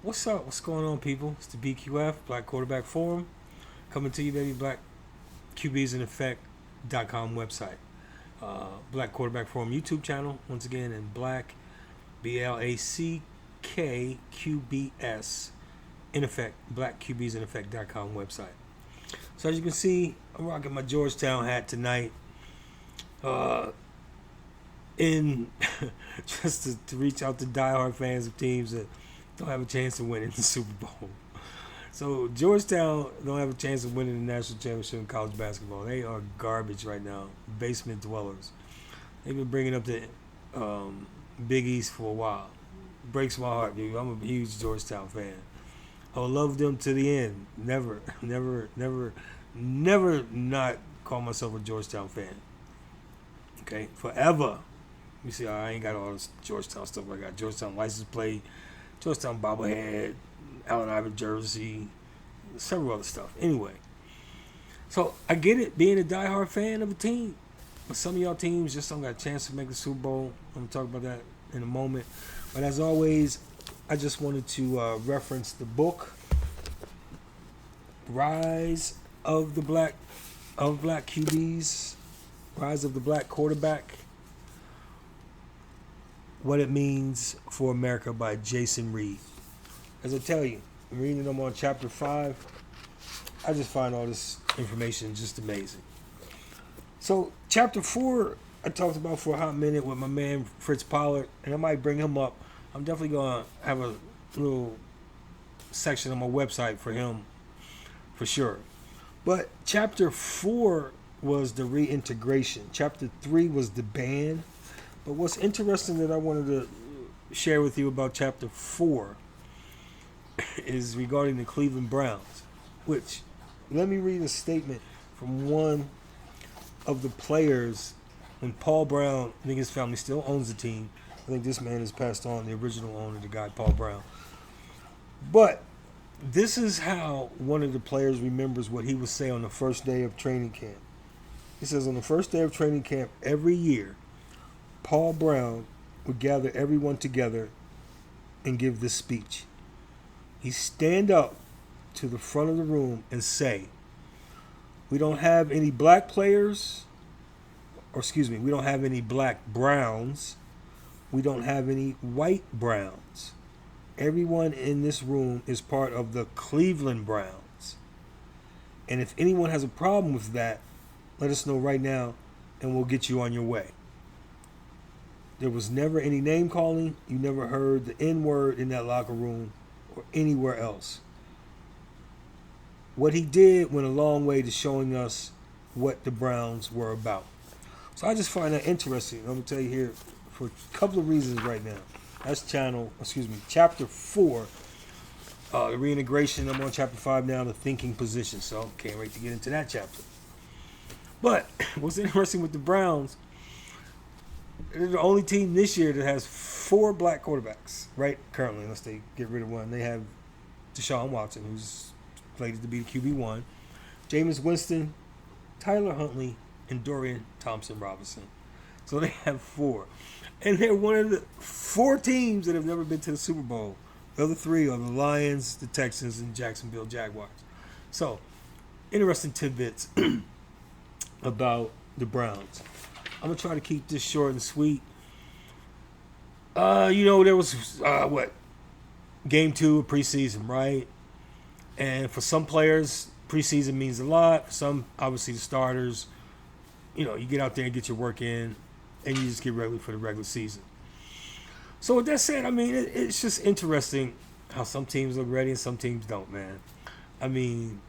What's up? What's going on, people? It's the BQF, Black Quarterback Forum, coming to you, baby. Black QBs in Effect.com website. Black Quarterback Forum YouTube channel, once again, and Black, BLACKQBS, in Effect, Black QBs in Effect.com website. So as you can see, I'm rocking my Georgetown hat tonight. In just to reach out to diehard fans of teams that don't have a chance to win in the Super Bowl. So Georgetown don't have a chance of winning the national championship in college basketball. They are garbage right now, basement dwellers. They've been bringing up the Big East for a while. Breaks my heart, dude. I'm a huge Georgetown fan. I will love them to the end. Never not call myself a Georgetown fan. Okay, forever. You see, I ain't got all this Georgetown stuff. I got Georgetown license plate, Georgetown bobblehead, Allen Iverson jersey, several other stuff. Anyway, so I get it, being a diehard fan of a team, but some of y'all teams just don't got a chance to make the Super Bowl. I'm gonna talk about that in a moment. But as always, I just wanted to reference the book, Rise of the Black QBs, Rise of the Black Quarterback. What It Means for America by Jason Reed. As I tell you, I'm reading them on chapter 5. I just find all this information just amazing. So, chapter 4, I talked about for a hot minute with my man Fritz Pollard, and I might bring him up. I'm definitely going to have a little section on my website for him, for sure. But chapter 4 was the reintegration. Chapter 3 was the ban. But what's interesting that I wanted to share with you about chapter 4 is regarding the Cleveland Browns, which, let me read a statement from one of the players when Paul Brown, I think his family still owns the team. I think this man has passed on, the original owner, the guy Paul Brown. But this is how one of the players remembers what he would say on the first day of training camp. He says, on the first day of training camp every year, Paul Brown would gather everyone together and give this speech. He'd stand up to the front of the room and say, we don't have any black players, we don't have any black Browns, we don't have any white Browns. Everyone in this room is part of the Cleveland Browns. And if anyone has a problem with that, let us know right now and we'll get you on your way. There was never any name calling. You never heard the N-word in that locker room or anywhere else. What he did went a long way to showing us what the Browns were about. So I just find that interesting. I'm going to tell you here for a couple of reasons right now. That's chapter 4, the reintegration. I'm on chapter 5 now, the thinking position. So can't wait to get into that chapter. But what's interesting with the Browns, they're the only team this year that has 4 black quarterbacks, right? Currently, unless they get rid of one. They have Deshaun Watson, who's slated to be the QB1, Jameis Winston, Tyler Huntley, and Dorian Thompson-Robinson. So they have 4. And they're one of the 4 teams that have never been to the Super Bowl. The other 3 are the Lions, the Texans, and Jacksonville Jaguars. So, interesting tidbits about the Browns. I'm going to try to keep this short and sweet. There was, game 2 of preseason, right? And for some players, preseason means a lot. For some, obviously, the starters, you get out there and get your work in, and you just get ready for the regular season. So with that said, it's just interesting how some teams look ready and some teams don't, man. I don't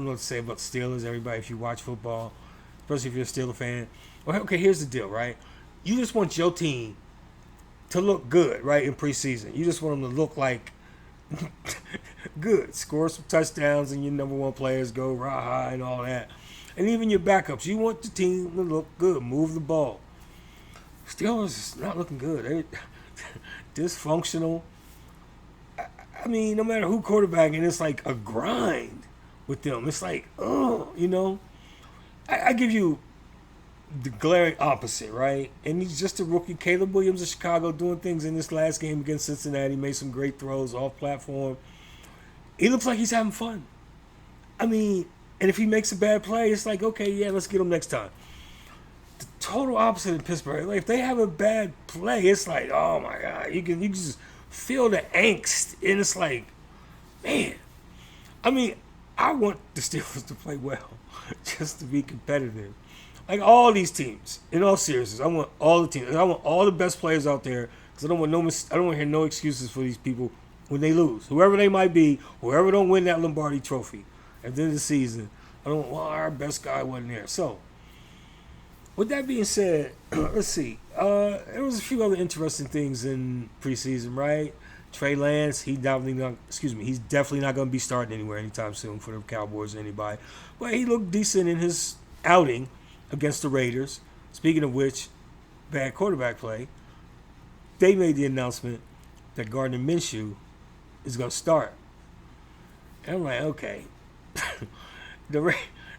know what to say about the Steelers. Everybody, if you watch football, especially if you're a Steeler fan. Well, okay, here's the deal, right? You just want your team to look good, right, in preseason. You just want them to look like good. Score some touchdowns and your number 1 players go rah-ha and all that. And even your backups. You want the team to look good. Move the ball. Steelers is not looking good. They're dysfunctional. No matter who quarterbacking, it's like a grind with them. It's like, I give you the glaring opposite, right? And he's just a rookie. Caleb Williams of Chicago doing things in this last game against Cincinnati, made some great throws off platform. He looks like he's having fun. I mean, and if he makes a bad play, it's like, okay, yeah, let's get him next time. The total opposite in Pittsburgh. Like if they have a bad play, it's like, oh my God, you can just feel the angst, and it's like, man. I mean, I want the Steelers to play well, just to be competitive. Like all these teams, in all seriousness, I want all the teams. I want all the best players out there because I don't want I don't want to hear no excuses for these people when they lose, whoever they might be, whoever don't win that Lombardi Trophy at the end of the season. I don't. Well, our best guy wasn't there. So, with that being said, let's see. There was a few other interesting things in preseason, right? Trey Lance, he's definitely not going to be starting anywhere anytime soon for the Cowboys or anybody. But he looked decent in his outing against the Raiders. Speaking of which, bad quarterback play. They made the announcement that Gardner Minshew is going to start. And I'm like, okay. I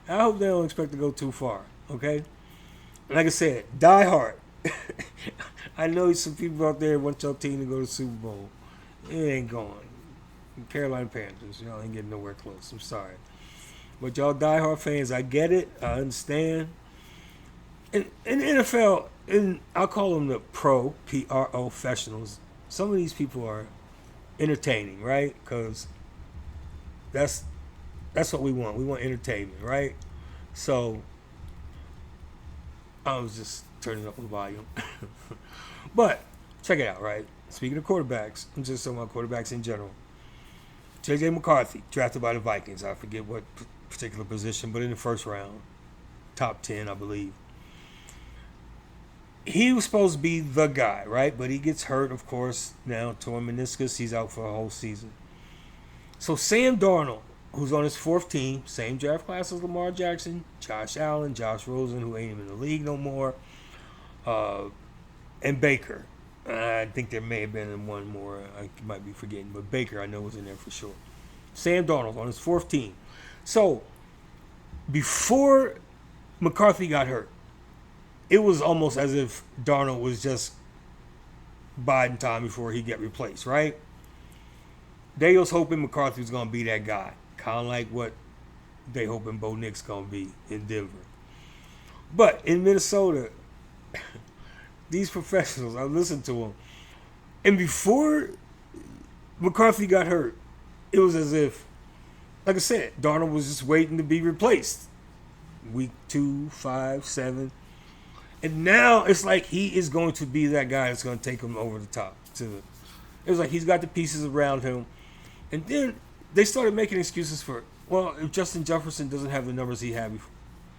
hope they don't expect to go too far, okay? Like I said, die hard. I know some people out there want your team to go to the Super Bowl. It ain't going. Carolina Panthers, y'all ain't getting nowhere close. I'm sorry. But y'all diehard fans, I get it. I understand. In the NFL, I'll call them the P-R-O professionals. Some of these people are entertaining, right? Because that's what we want. We want entertainment, right? So I was just turning up the volume. But check it out, right? Speaking of quarterbacks, I'm just talking about quarterbacks in general. J.J. McCarthy, drafted by the Vikings. I forget what particular position, but in the first round. Top 10, I believe. He was supposed to be the guy, right? But he gets hurt, of course. Now, torn meniscus. He's out for a whole season. So Sam Darnold, who's on his fourth team, same draft class as Lamar Jackson, Josh Allen, Josh Rosen, who ain't even in the league no more, and Baker. I think there may have been one more. I might be forgetting. But Baker, I know, was in there for sure. Sam Darnold on his fourth team. So, before McCarthy got hurt, it was almost as if Darnold was just biding time before he get replaced, right? They was hoping McCarthy was going to be that guy. Kind of like what they hoping Bo Nix going to be in Denver. But in Minnesota... These professionals, I listened to them. And before McCarthy got hurt, it was as if, like I said, Darnold was just waiting to be replaced. Week 2, 5, 7. And now it's like he is going to be that guy that's going to take him over the top. It was like he's got the pieces around him. And then they started making excuses for, well, if Justin Jefferson doesn't have the numbers he had before.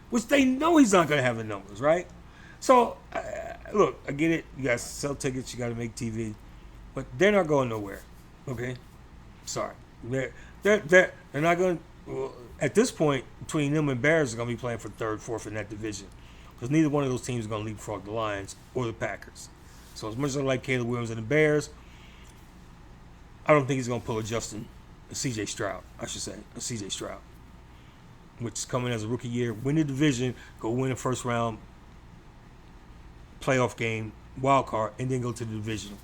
Which they know he's not going to have the numbers, right? So, look, I get it. You guys sell tickets. You got to make TV. But they're not going nowhere. Okay? Sorry. They're not going to... Well, at this point, between them and Bears are going to be playing for third, fourth in that division. Because neither one of those teams is going to leapfrog the Lions or the Packers. So as much as I like Caleb Williams and the Bears, I don't think he's going to pull a C.J. Stroud, I should say. A C.J. Stroud. Which is coming as a rookie year. Win the division. Go win the first round playoff game, wild card, and then go to the divisional.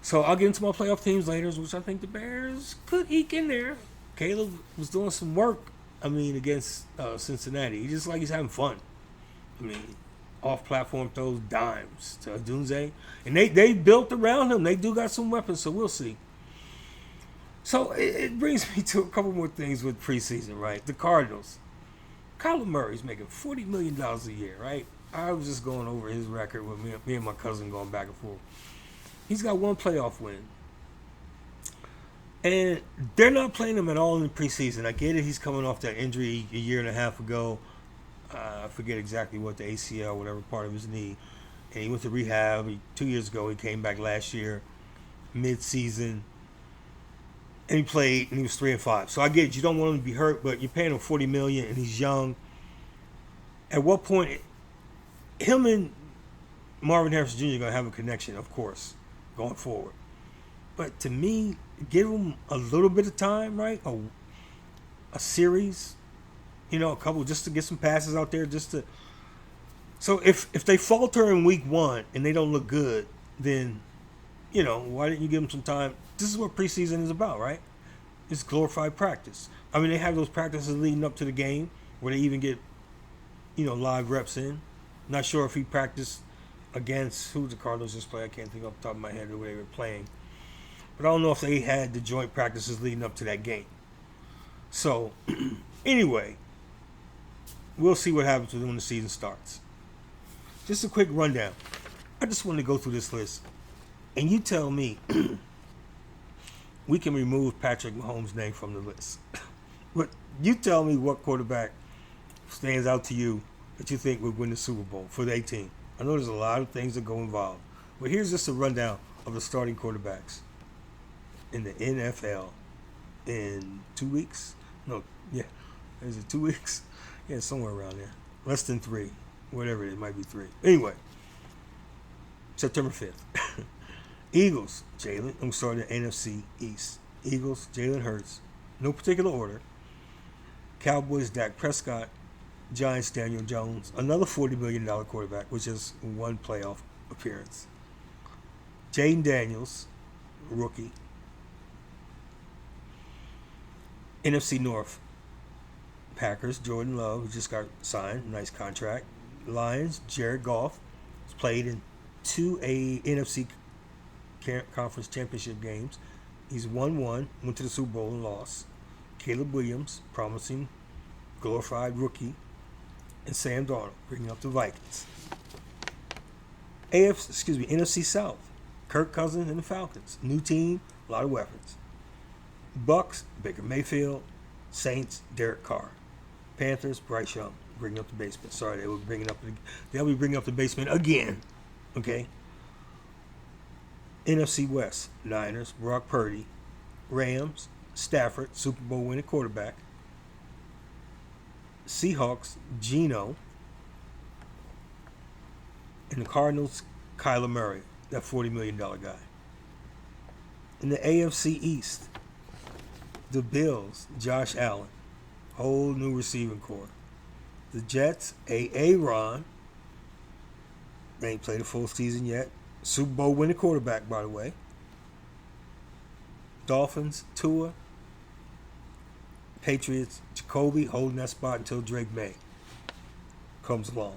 So I'll get into my playoff teams later, which I think the Bears could eke in there. Caleb was doing some work, against Cincinnati. He's just like he's having fun. Off-platform throws dimes to Dunze. And they built around him. They do got some weapons, so we'll see. So it brings me to a couple more things with preseason, right? The Cardinals. Kyler Murray's making $40 million a year, right? I was just going over his record with me and my cousin going back and forth. He's got one playoff win. And they're not playing him at all in the preseason. I get it. He's coming off that injury a year and a half ago. I forget exactly what, the ACL, whatever part of his knee. And he went to rehab 2 years ago. He came back last year, mid-season. And he played, and he was 3-5. So I get it. You don't want him to be hurt, but you're paying him $40 million, and he's young. At what point... Him and Marvin Harrison Jr. are going to have a connection, of course, going forward. But to me, give him a little bit of time, right? A series, a couple, just to get some passes out there, just to So if they falter in week 1 and they don't look good, then why didn't you give them some time? This is what preseason is about, right? It's glorified practice. I mean, they have those practices leading up to the game where they even get live reps in. Not sure if he practiced against who the Cardinals just play. I can't think off the top of my head who they were playing. But I don't know if they had the joint practices leading up to that game. So, anyway, we'll see what happens when the season starts. Just a quick rundown. I just want to go through this list. And you tell me we can remove Patrick Mahomes' name from the list. But you tell me what quarterback stands out to you that you think would win the Super Bowl for their team. I know there's a lot of things that go involved. But here's just a rundown of the starting quarterbacks in the NFL in 2 weeks. No, yeah. Is it 2 weeks? Yeah, somewhere around there. Less than 3. Whatever it might be 3. Anyway, September 5th. Eagles, Jalen. I'm starting the NFC East. Eagles, Jalen Hurts. No particular order. Cowboys, Dak Prescott. Giants, Daniel Jones. Another $40 million quarterback, which is one playoff appearance. Jaden Daniels, rookie. NFC North. Packers, Jordan Love, who just got signed. Nice contract. Lions, Jared Goff. Has played in 2 NFC Conference Championship games. He's won one, went to the Super Bowl and lost. Caleb Williams, promising, glorified rookie. And Sam Darnold, bringing up the Vikings. NFC South. Kirk Cousins and the Falcons. New team, a lot of weapons. Bucks, Baker Mayfield. Saints, Derek Carr. Panthers, Bryce Young, bringing up the basement. Sorry, they'll be bringing up the basement again. Okay. NFC West, Niners, Brock Purdy. Rams, Stafford, Super Bowl winning quarterback. Seahawks, Geno. And the Cardinals, Kyler Murray, that $40 million guy. In the AFC East, the Bills, Josh Allen, whole new receiving core. The Jets, Aaron. They ain't played a full season yet. Super Bowl winning quarterback, by the way. Dolphins, Tua. Patriots, Jacoby, holding that spot until Drake May comes along.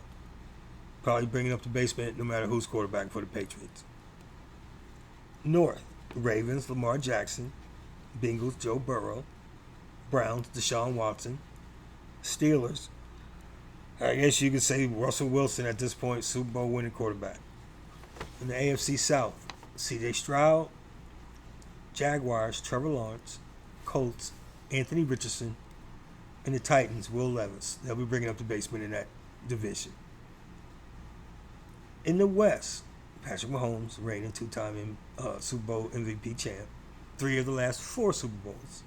Probably bringing up the basement no matter who's quarterback for the Patriots. North, Ravens, Lamar Jackson. Bengals, Joe Burrow. Browns, Deshaun Watson. Steelers, I guess you could say Russell Wilson at this point, Super Bowl winning quarterback. In the AFC South, C.J. Stroud. Jaguars, Trevor Lawrence. Colts, Anthony Richardson. And the Titans, Will Levis. They'll be bringing up the basement in that division. In the West, Patrick Mahomes, reigning 2-time Super Bowl MVP champ. 3 of the last 4 Super Bowls.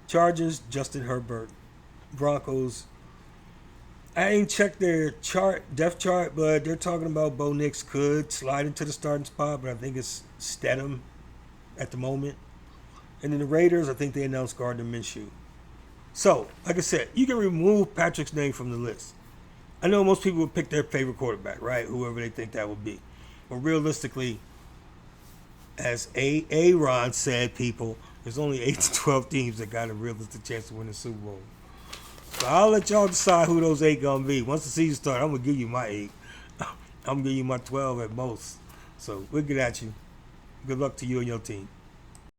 Chargers, Justin Herbert. Broncos, I ain't checked their depth chart, but they're talking about Bo Nix could slide into the starting spot, but I think it's Stedham at the moment. And then the Raiders, I think they announced Gardner Minshew. So, like I said, you can remove Patrick's name from the list. I know most people would pick their favorite quarterback, right? Whoever they think that would be. But realistically, as Aaron said, people, there's only 8 to 12 teams that got a realistic chance to win the Super Bowl. So I'll let y'all decide who those 8 gonna be. Once the season starts, I'm gonna give you my 8. I'm gonna give you my 12 at most. So we'll get at you. Good luck to you and your team.